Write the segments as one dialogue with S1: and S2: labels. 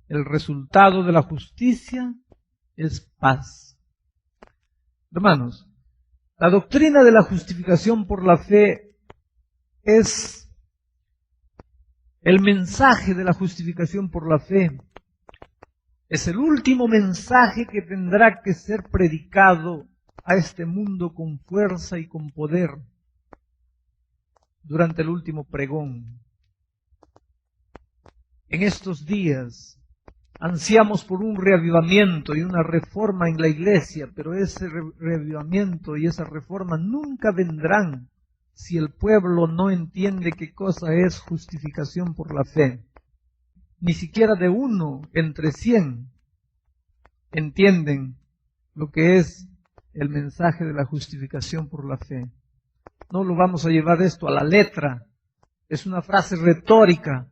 S1: El resultado de la justicia es paz. Hermanos, la doctrina de la justificación por la fe es el mensaje de la justificación por la fe. Es el último mensaje que tendrá que ser predicado a este mundo con fuerza y con poder durante el último pregón. En estos días ansiamos por un reavivamiento y una reforma en la iglesia, pero ese reavivamiento y esa reforma nunca vendrán si el pueblo no entiende qué cosa es justificación por la fe. Ni siquiera de 1 entre 100 entienden lo que es el mensaje de la justificación por la fe. No lo vamos a llevar esto a la letra. Es una frase retórica.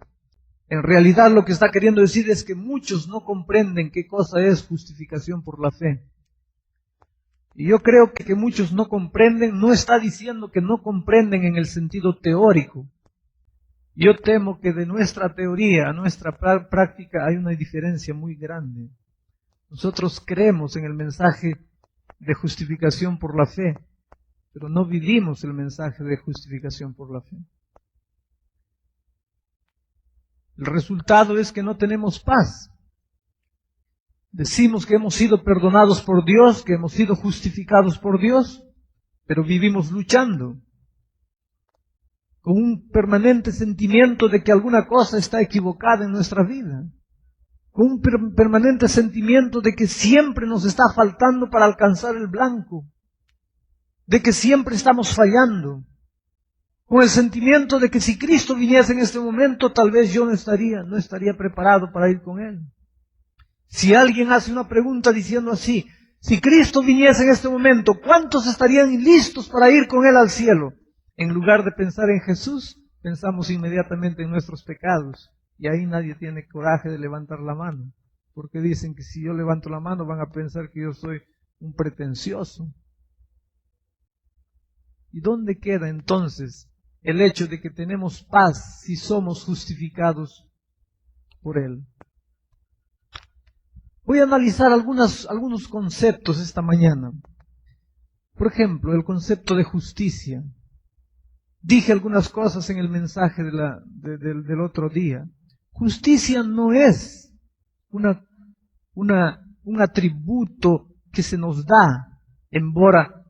S1: En realidad lo que está queriendo decir es que muchos no comprenden qué cosa es justificación por la fe. Y yo creo que muchos no comprenden, no está diciendo que no comprenden en el sentido teórico. Yo temo que de nuestra teoría a nuestra práctica hay una diferencia muy grande. Nosotros creemos en el mensaje de justificación por la fe, pero no vivimos el mensaje de justificación por la fe. El resultado es que no tenemos paz. Decimos que hemos sido perdonados por Dios, que hemos sido justificados por Dios, pero vivimos luchando con un permanente sentimiento de que alguna cosa está equivocada en nuestra vida, con un permanente sentimiento de que siempre nos está faltando para alcanzar el blanco, de que siempre estamos fallando, con el sentimiento de que si Cristo viniese en este momento, tal vez yo no estaría preparado para ir con Él. Si alguien hace una pregunta diciendo así, si Cristo viniese en este momento, ¿cuántos estarían listos para ir con Él al cielo? En lugar de pensar en Jesús, pensamos inmediatamente en nuestros pecados. Y ahí nadie tiene coraje de levantar la mano, porque dicen que si yo levanto la mano van a pensar que yo soy un pretencioso. ¿Y dónde queda entonces el hecho de que tenemos paz si somos justificados por Él? Voy a analizar algunos conceptos esta mañana. Por ejemplo, el concepto de justicia. Dije algunas cosas en el mensaje del otro día. Justicia no es un atributo que se nos da,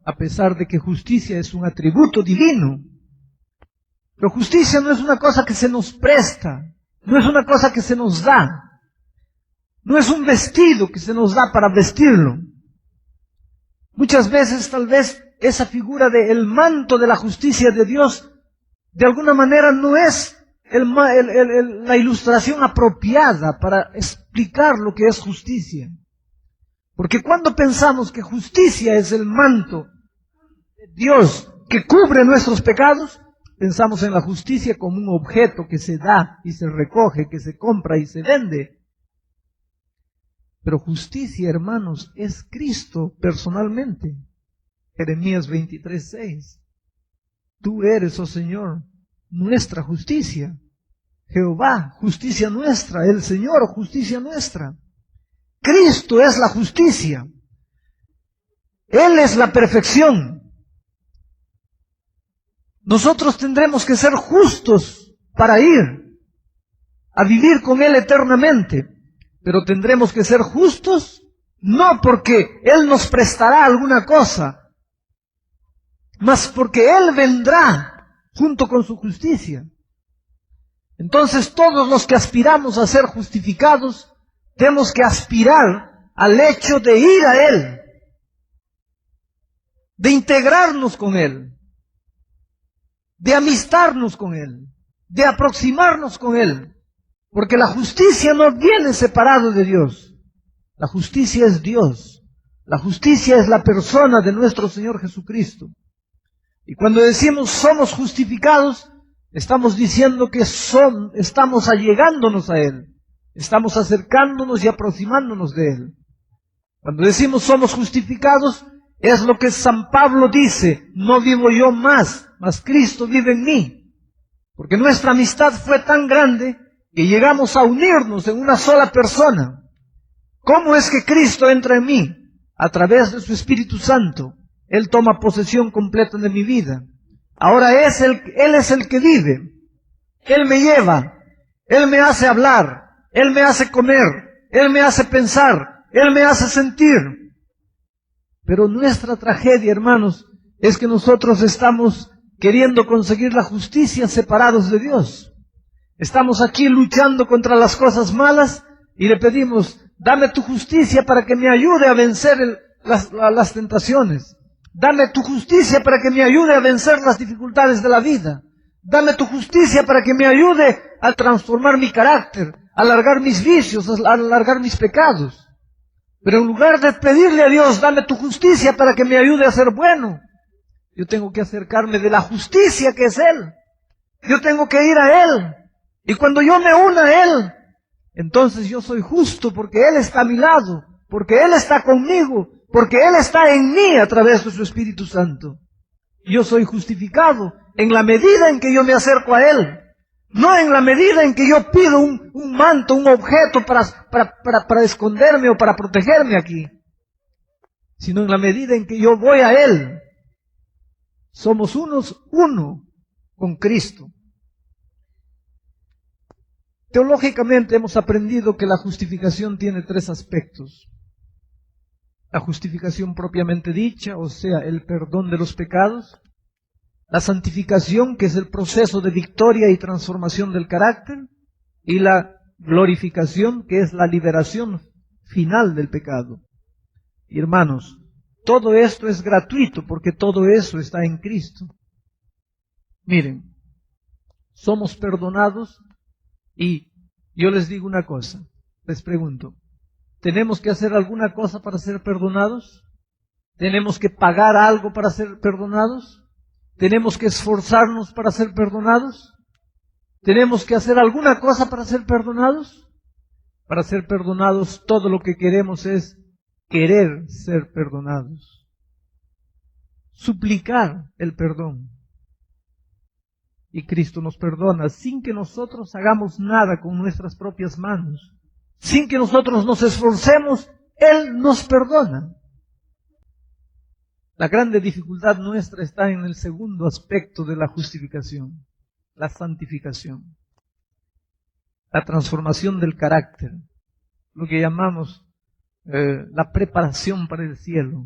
S1: a pesar de que justicia es un atributo divino. Pero justicia no es una cosa que se nos presta, no es una cosa que se nos da. No es un vestido que se nos da para vestirlo. Muchas veces tal vez esa figura del manto de la justicia de Dios de alguna manera no es la ilustración apropiada para explicar lo que es justicia. Porque cuando pensamos que justicia es el manto de Dios que cubre nuestros pecados, pensamos en la justicia como un objeto que se da y se recoge, que se compra y se vende. Pero justicia, hermanos, es Cristo personalmente. Jeremías 23:6. Tú eres, oh Señor, nuestra justicia. Jehová, justicia nuestra. El Señor, justicia nuestra. Cristo es la justicia. Él es la perfección. Nosotros tendremos que ser justos para ir a vivir con Él eternamente. Pero tendremos que ser justos, no porque Él nos prestará alguna cosa, mas porque Él vendrá junto con su justicia. Entonces todos los que aspiramos a ser justificados, tenemos que aspirar al hecho de ir a Él, de integrarnos con Él, de amistarnos con Él, de aproximarnos con Él. Porque la justicia no viene separado de Dios. La justicia es Dios. La justicia es la persona de nuestro Señor Jesucristo. Y cuando decimos somos justificados, estamos diciendo que estamos allegándonos a Él. Estamos acercándonos y aproximándonos de Él. Cuando decimos somos justificados, es lo que San Pablo dice, no vivo yo más, mas Cristo vive en mí. Porque nuestra amistad fue tan grande que llegamos a unirnos en una sola persona. ¿Cómo es que Cristo entra en mí? A través de su Espíritu Santo. Él toma posesión completa de mi vida. Ahora Él es el que vive. Él me lleva. Él me hace hablar. Él me hace comer. Él me hace pensar. Él me hace sentir. Pero nuestra tragedia, hermanos, es que nosotros estamos queriendo conseguir la justicia separados de Dios. Estamos aquí luchando contra las cosas malas y le pedimos, dame tu justicia para que me ayude a vencer las tentaciones. Dame tu justicia para que me ayude a vencer las dificultades de la vida. Dame tu justicia para que me ayude a transformar mi carácter, a alargar mis vicios, a alargar mis pecados. Pero en lugar de pedirle a Dios, dame tu justicia para que me ayude a ser bueno, yo tengo que acercarme de la justicia que es Él. Yo tengo que ir a Él. Y cuando yo me una a Él, entonces yo soy justo porque Él está a mi lado, porque Él está conmigo, porque Él está en mí a través de su Espíritu Santo. Yo soy justificado en la medida en que yo me acerco a Él, no en la medida en que yo pido un manto, un objeto para esconderme o para protegerme aquí, sino en la medida en que yo voy a Él. Somos uno con Cristo. Teológicamente hemos aprendido que la justificación tiene 3 aspectos. La justificación propiamente dicha, o sea, el perdón de los pecados. La santificación, que es el proceso de victoria y transformación del carácter. Y la glorificación, que es la liberación final del pecado. Y hermanos, todo esto es gratuito porque todo eso está en Cristo. Miren, somos perdonados y yo les digo una cosa, les pregunto, ¿tenemos que hacer alguna cosa para ser perdonados? ¿Tenemos que pagar algo para ser perdonados? ¿Tenemos que esforzarnos para ser perdonados? ¿Tenemos que hacer alguna cosa para ser perdonados? Para ser perdonados todo lo que queremos es querer ser perdonados. Suplicar el perdón. Y Cristo nos perdona sin que nosotros hagamos nada con nuestras propias manos. Sin que nosotros nos esforcemos, Él nos perdona. La grande dificultad nuestra está en el segundo aspecto de la justificación, la santificación. La transformación del carácter, lo que llamamos la preparación para el cielo.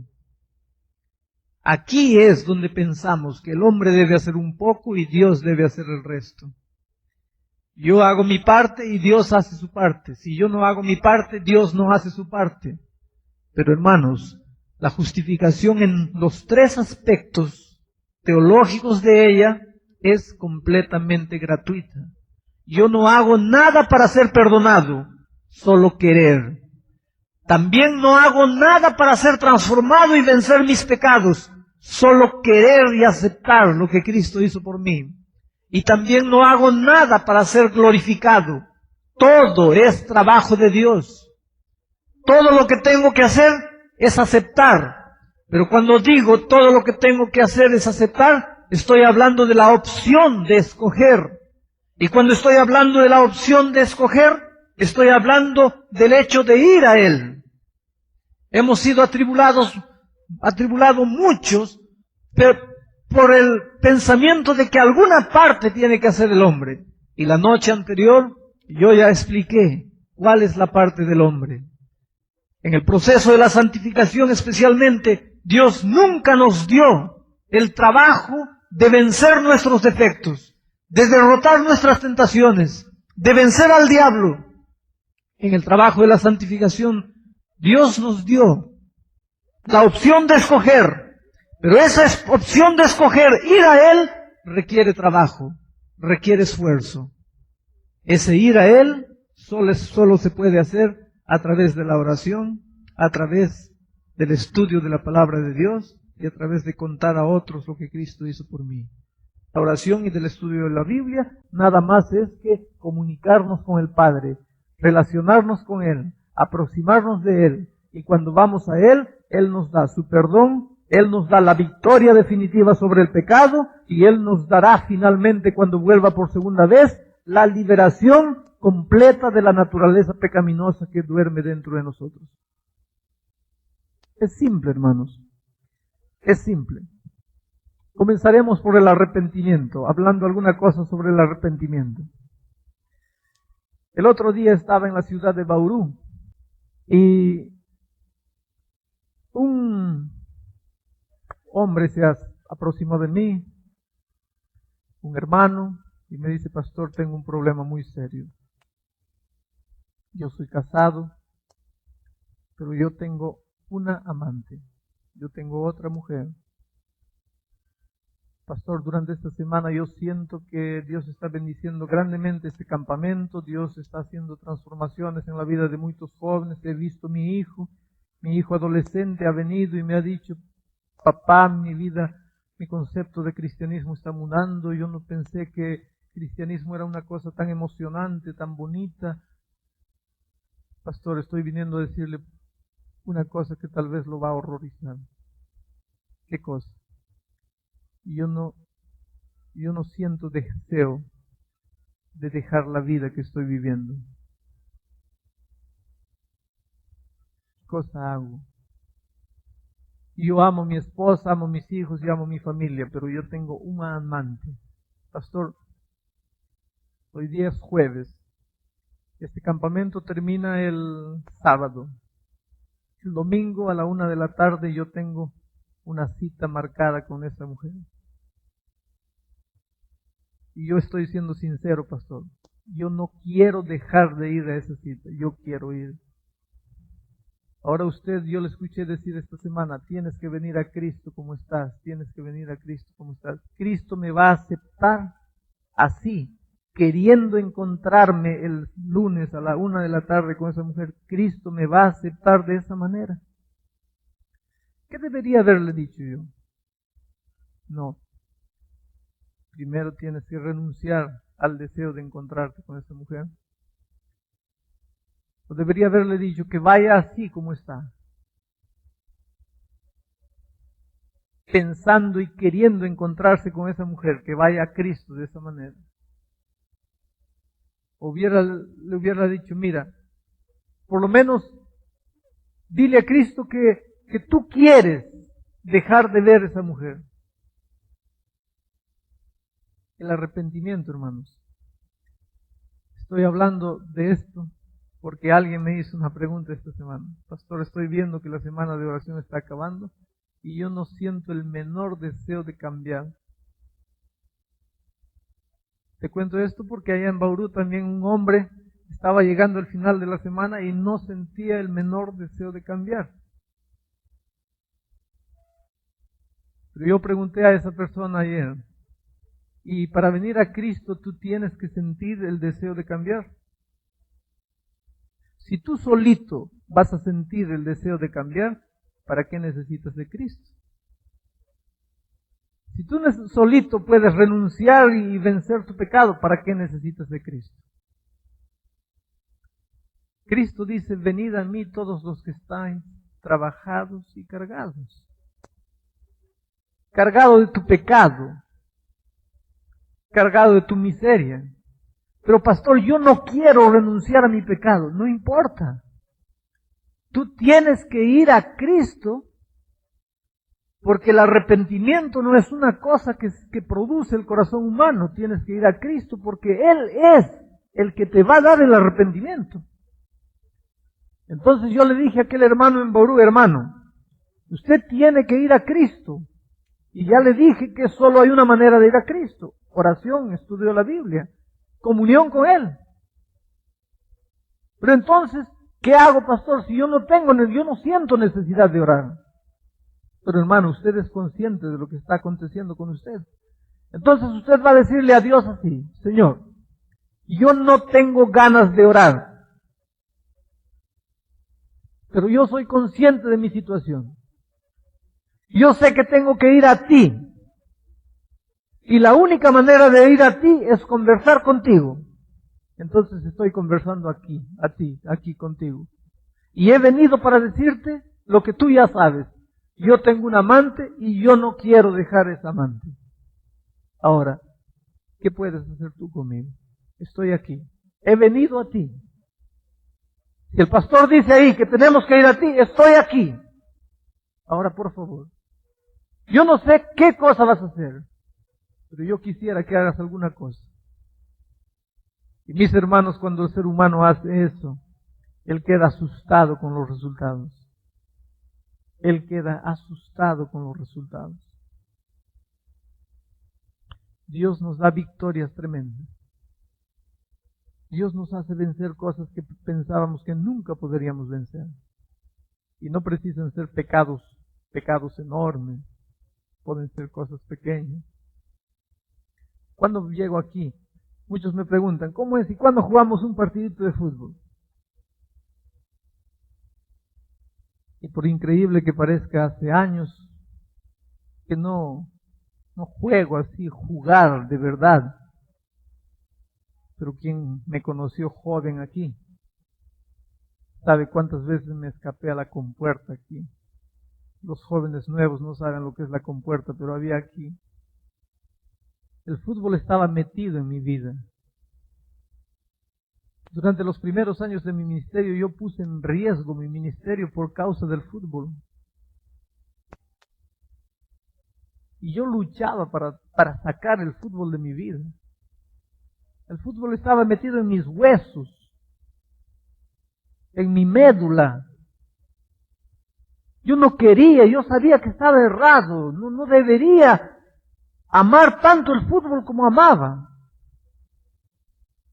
S1: Aquí es donde pensamos que el hombre debe hacer un poco y Dios debe hacer el resto. Yo hago mi parte y Dios hace su parte. Si yo no hago mi parte, Dios no hace su parte. Pero hermanos, la justificación en los 3 aspectos teológicos de ella es completamente gratuita. Yo no hago nada para ser perdonado, solo querer. También no hago nada para ser transformado y vencer mis pecados, solo querer y aceptar lo que Cristo hizo por mí. Y también no hago nada para ser glorificado. Todo es trabajo de Dios. Todo lo que tengo que hacer es aceptar. Pero cuando digo todo lo que tengo que hacer es aceptar, estoy hablando de la opción de escoger. Y cuando estoy hablando de la opción de escoger, estoy hablando del hecho de ir a Él. Hemos sido atribulados muchos, pero por el pensamiento de que alguna parte tiene que hacer el hombre. Y la noche anterior yo ya expliqué cuál es la parte del hombre. En el proceso de la santificación especialmente, Dios nunca nos dio el trabajo de vencer nuestros defectos, de derrotar nuestras tentaciones, de vencer al diablo. En el trabajo de la santificación, Dios nos dio la opción de escoger, pero esa opción de escoger ir a Él requiere trabajo, requiere esfuerzo. Ese ir a Él solo se puede hacer a través de la oración, a través del estudio de la palabra de Dios y a través de contar a otros lo que Cristo hizo por mí. La oración y del estudio de la Biblia nada más es que comunicarnos con el Padre, relacionarnos con Él, aproximarnos de Él, y cuando vamos a Él, Él nos da su perdón, Él nos da la victoria definitiva sobre el pecado, y Él nos dará finalmente, cuando vuelva por segunda vez, la liberación completa de la naturaleza pecaminosa que duerme dentro de nosotros. Es simple, hermanos. Es simple. Comenzaremos por el arrepentimiento, hablando alguna cosa sobre el arrepentimiento. El otro día estaba en la ciudad de Bauru y un hombre se aproximó de mí, un hermano, y me dice: pastor, tengo un problema muy serio. Yo soy casado, pero yo tengo una amante, yo tengo otra mujer. Pastor, durante esta semana yo siento que Dios está bendiciendo grandemente este campamento, Dios está haciendo transformaciones en la vida de muchos jóvenes. He visto mi hijo adolescente ha venido y me ha dicho: papá, mi vida, mi concepto de cristianismo está mudando. Yo no pensé que cristianismo era una cosa tan emocionante, tan bonita. Pastor, estoy viniendo a decirle una cosa que tal vez lo va a horrorizar. ¿Qué cosa? Yo no siento deseo de dejar la vida que estoy viviendo. ¿Qué cosa hago? Yo amo a mi esposa, amo a mis hijos y amo a mi familia, pero yo tengo una amante. Pastor, hoy día es jueves. Este campamento termina el sábado. El domingo a la 1 de la tarde yo tengo una cita marcada con esa mujer. Y yo estoy siendo sincero, pastor. Yo no quiero dejar de ir a esa cita. Yo quiero ir. Ahora yo le escuché decir esta semana: tienes que venir a Cristo como estás. Tienes que venir a Cristo como estás. Cristo me va a aceptar así, queriendo encontrarme el lunes a la 1 de la tarde con esa mujer. Cristo me va a aceptar de esa manera. ¿Qué debería haberle dicho yo? No. Primero tienes que renunciar al deseo de encontrarte con esa mujer. O debería haberle dicho que vaya así como está, pensando y queriendo encontrarse con esa mujer, que vaya a Cristo de esa manera. Le hubiera dicho: mira, por lo menos dile a Cristo que tú quieres dejar de ver a esa mujer. El arrepentimiento, hermanos. Estoy hablando de esto porque alguien me hizo una pregunta esta semana. Pastor, estoy viendo que la semana de oración está acabando y yo no siento el menor deseo de cambiar. Te cuento esto porque allá en Bauru también un hombre estaba llegando al final de la semana y no sentía el menor deseo de cambiar. Pero yo pregunté a esa persona ayer: y para venir a Cristo tú tienes que sentir el deseo de cambiar. Si tú solito vas a sentir el deseo de cambiar, ¿para qué necesitas de Cristo? Si tú solito puedes renunciar y vencer tu pecado, ¿para qué necesitas de Cristo? Cristo dice: venid a mí todos los que están trabajados y cargados. Cargado de tu pecado, cargado de tu miseria. Pero pastor, yo no quiero renunciar a mi pecado. No importa. Tú tienes que ir a Cristo, porque el arrepentimiento no es una cosa que produce el corazón humano. Tienes que ir a Cristo porque Él es el que te va a dar el arrepentimiento. Entonces yo le dije a aquel hermano en Bauru: hermano, usted tiene que ir a Cristo. Y ya le dije que solo hay una manera de ir a Cristo: oración, estudio de la Biblia, comunión con Él. Pero entonces, ¿qué hago, pastor? Si yo no siento necesidad de orar. Pero hermano, usted es consciente de lo que está aconteciendo con usted. Entonces usted va a decirle a Dios así: Señor, yo no tengo ganas de orar, pero yo soy consciente de mi situación. Yo sé que tengo que ir a ti. Y la única manera de ir a ti es conversar contigo. Entonces estoy conversando aquí contigo. Y he venido para decirte lo que tú ya sabes. Yo tengo un amante y yo no quiero dejar esa amante. Ahora, ¿qué puedes hacer tú conmigo? Estoy aquí. he venido a ti. Si el pastor dice ahí que tenemos que ir a ti, estoy aquí. Ahora, por favor, yo no sé qué cosa vas a hacer, pero yo quisiera que hagas alguna cosa. Y mis hermanos, cuando el ser humano hace eso, él queda asustado con los resultados. Él queda asustado con los resultados. Dios nos da victorias tremendas. Dios nos hace vencer cosas que pensábamos que nunca podríamos vencer. Y no precisan ser pecados enormes. Pueden ser cosas pequeñas. Cuando llego aquí, muchos me preguntan, ¿cómo es y cuándo jugamos un partidito de fútbol? Y por increíble que parezca, hace años que no juego así, jugar de verdad. Pero quien me conoció joven aquí, sabe cuántas veces me escapé a la compuerta aquí. Los jóvenes nuevos no saben lo que es la compuerta, pero había aquí. El fútbol estaba metido en mi vida. Durante los primeros años de mi ministerio yo puse en riesgo mi ministerio por causa del fútbol. Y yo luchaba para sacar el fútbol de mi vida. El fútbol estaba metido en mis huesos, en mi médula. Yo no quería, yo sabía que estaba errado, no debería amar tanto el fútbol como amaba.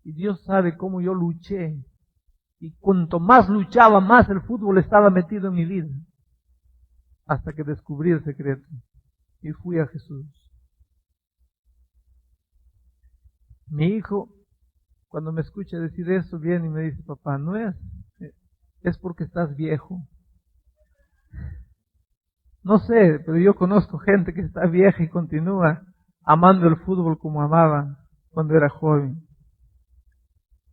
S1: Y Dios sabe cómo yo luché. Y cuanto más luchaba, más el fútbol estaba metido en mi vida. Hasta que descubrí el secreto. Y fui a Jesús. Mi hijo, cuando me escucha decir eso, viene y me dice, papá, no es porque estás viejo. No sé, pero yo conozco gente que está vieja y continúa amando el fútbol como amaba cuando era joven.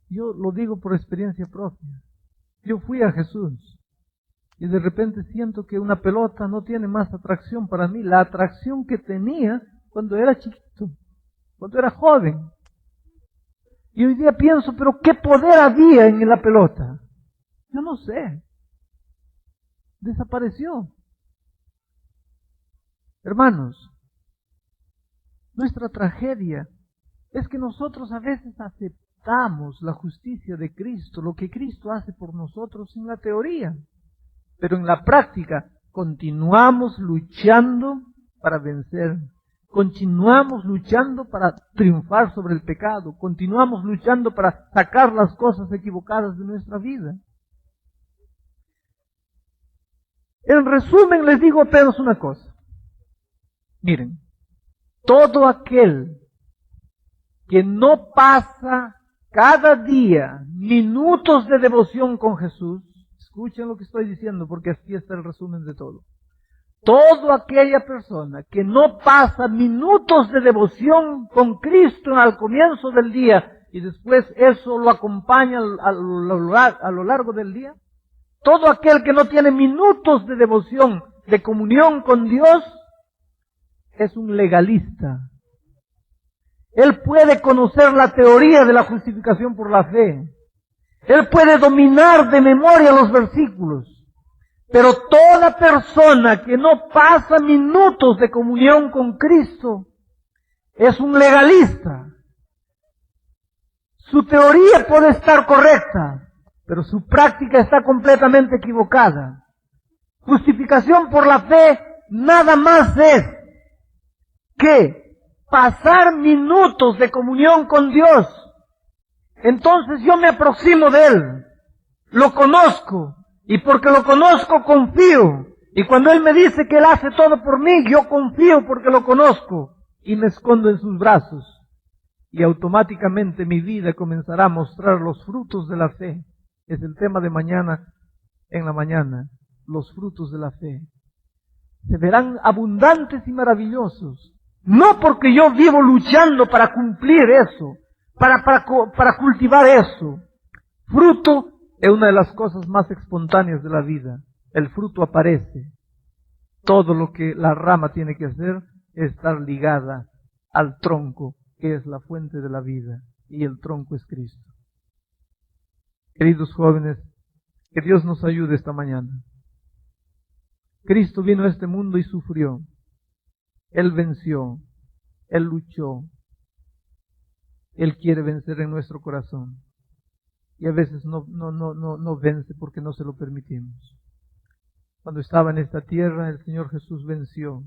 S1: Yo lo digo por experiencia propia. Yo fui a Jesús y de repente siento que una pelota no tiene más atracción para mí, la atracción que tenía cuando era chiquito, cuando era joven. Y hoy día pienso, pero ¿qué poder había en la pelota? Yo no sé. Desapareció. Hermanos, nuestra tragedia es que nosotros a veces aceptamos la justicia de Cristo, lo que Cristo hace por nosotros en la teoría, pero en la práctica continuamos luchando para vencer. Continuamos luchando para triunfar sobre el pecado. Continuamos luchando para sacar las cosas equivocadas de nuestra vida. En resumen, les digo apenas una cosa. Miren, todo aquel que no pasa cada día minutos de devoción con Jesús, escuchen lo que estoy diciendo porque aquí está el resumen de todo. Toda aquella persona que no pasa minutos de devoción con Cristo al comienzo del día y después eso lo acompaña a lo largo del día, todo aquel que no tiene minutos de devoción, de comunión con Dios, es un legalista. Él puede conocer la teoría de la justificación por la fe. Él puede dominar de memoria los versículos. Pero toda persona que no pasa minutos de comunión con Cristo es un legalista. Su teoría puede estar correcta, pero su práctica está completamente equivocada. Justificación por la fe nada más es que pasar minutos de comunión con Dios. Entonces yo me aproximo de Él, lo conozco, y porque lo conozco confío. Y cuando Él me dice que Él hace todo por mí, yo confío porque lo conozco y me escondo en sus brazos. Y automáticamente mi vida comenzará a mostrar los frutos de la fe. Es el tema de mañana, en la mañana, los frutos de la fe. Se verán abundantes y maravillosos. No porque yo vivo luchando para cumplir eso, para cultivar eso. Fruto es una de las cosas más espontáneas de la vida. El fruto aparece. Todo lo que la rama tiene que hacer es estar ligada al tronco, que es la fuente de la vida. Y el tronco es Cristo. Queridos jóvenes, que Dios nos ayude esta mañana. Cristo vino a este mundo y sufrió. Él venció. Él luchó. Él quiere vencer en nuestro corazón. Y a veces no vence porque no se lo permitimos. Cuando estaba en esta tierra, el Señor Jesús venció.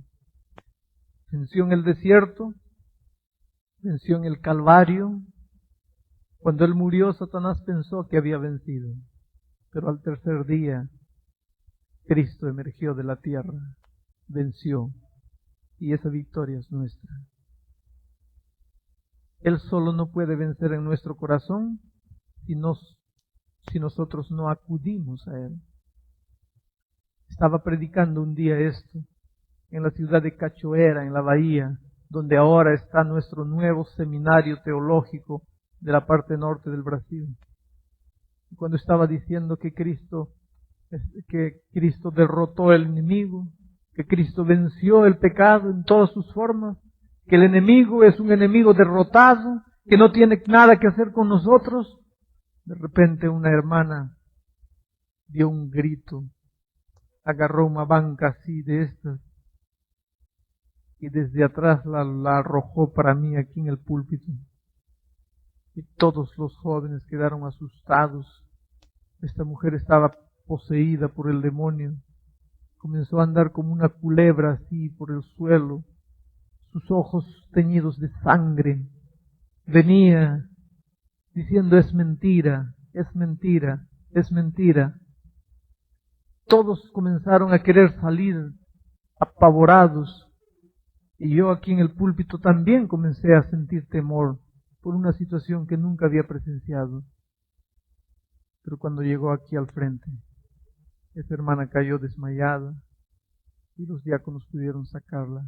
S1: Venció en el desierto. Venció en el Calvario. Cuando Él murió, Satanás pensó que había vencido. Pero al tercer día, Cristo emergió de la tierra, venció, y esa victoria es nuestra. Él solo no puede vencer en nuestro corazón si nosotros no acudimos a Él. Estaba predicando un día esto en la ciudad de Cachoeira, en la bahía, donde ahora está nuestro nuevo seminario teológico de la parte norte del Brasil. Cuando estaba diciendo que Cristo derrotó el enemigo, que Cristo venció el pecado en todas sus formas, que el enemigo es un enemigo derrotado, que no tiene nada que hacer con nosotros, de repente una hermana dio un grito, agarró una banca así de estas y desde atrás la arrojó para mí aquí en el púlpito. Y todos los jóvenes quedaron asustados. Esta mujer estaba poseída por el demonio. Comenzó a andar como una culebra así por el suelo, sus ojos teñidos de sangre. Venía diciendo: es mentira, es mentira, es mentira. Todos comenzaron a querer salir apavorados. Y yo aquí en el púlpito también comencé a sentir temor por una situación que nunca había presenciado. Pero cuando llegó aquí al frente, esa hermana cayó desmayada y los diáconos pudieron sacarla.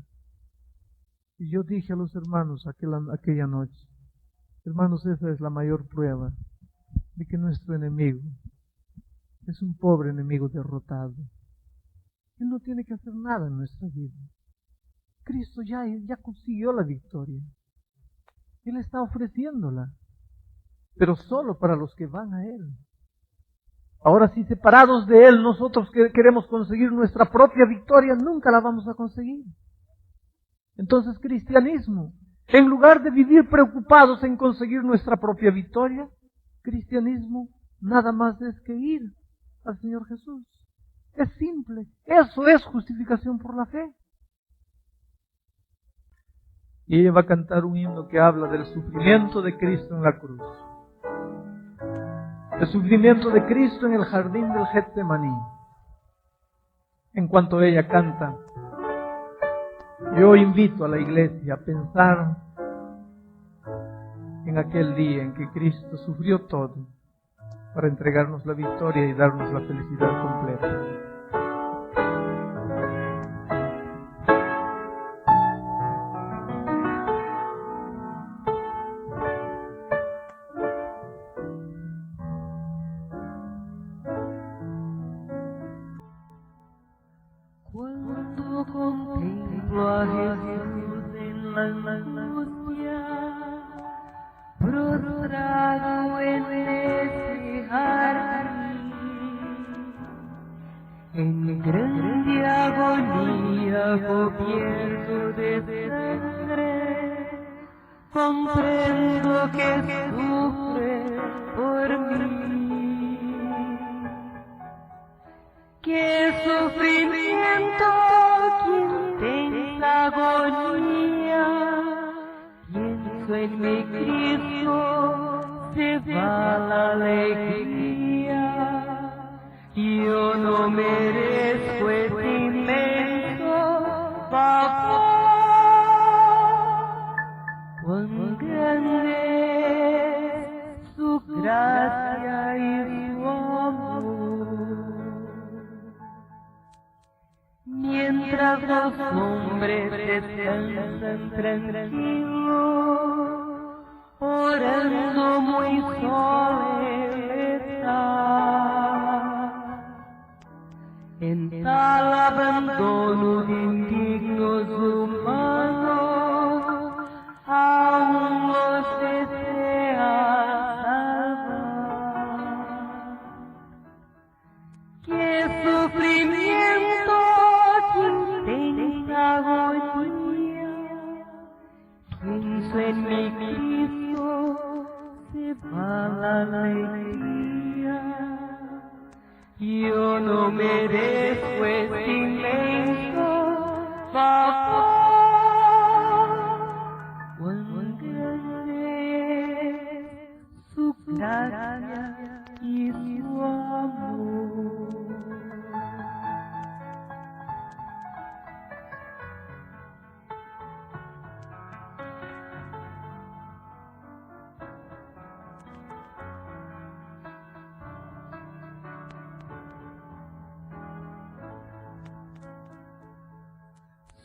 S1: Y yo dije a los hermanos aquella noche: hermanos, esa es la mayor prueba de que nuestro enemigo es un pobre enemigo derrotado. Él no tiene que hacer nada en nuestra vida. Cristo ya consiguió la victoria. Él está ofreciéndola, pero solo para los que van a Él. Ahora, si separados de Él nosotros queremos conseguir nuestra propia victoria, nunca la vamos a conseguir. Entonces, cristianismo, en lugar de vivir preocupados en conseguir nuestra propia victoria, cristianismo nada más es que ir al Señor Jesús. Es simple. Eso es justificación por la fe. Y ella va a cantar un himno que habla del sufrimiento de Cristo en la cruz. El sufrimiento de Cristo en el jardín del Getsemaní. En cuanto ella canta, yo invito a la iglesia a pensar en aquel día en que Cristo sufrió todo para entregarnos la victoria y darnos la felicidad completa.
S2: Cuando contemplo a Jesús en la angustia, prostrado en ese jardín, en grande agonía cubierto de sangre, comprendo que sufre por mí. ¡Qué sufrimiento, qué intensa agonía! Pienso en mi Cristo, se va la alegría. Yo no merezco ese inmenso favor. Cuán grande es su gracia y su amor. Mientras los hombres descansan tranquilos, orando muy soledad, en tal abandono de indignos humanos, aún los desea salvar. qué sufrimiento, qué intensa agonía, pienso en mi Cristo, se va la alegría. Yo no merezco este inmenso favor, cuán grande es su gracia y su amor.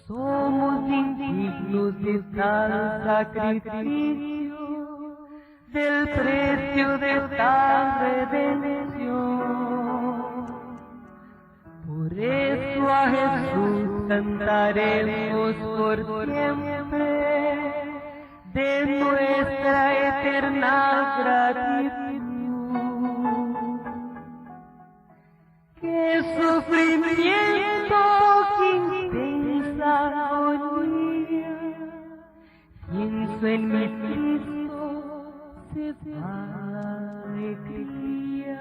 S2: Somos indignos de tal sacrificio, del precio de tal redención. Por eso a Jesús cantaremos por siempre, de nuestra eterna gratitud. ¡Qué sufrimiento, qué intensa agonía! Pienso en mi Cristo, se va la alegría.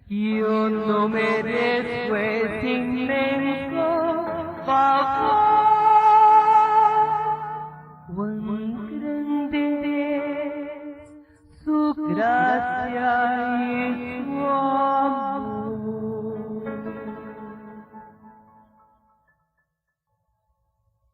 S2: Yo no merezco ese inmenso favor, cuán grande es su gracia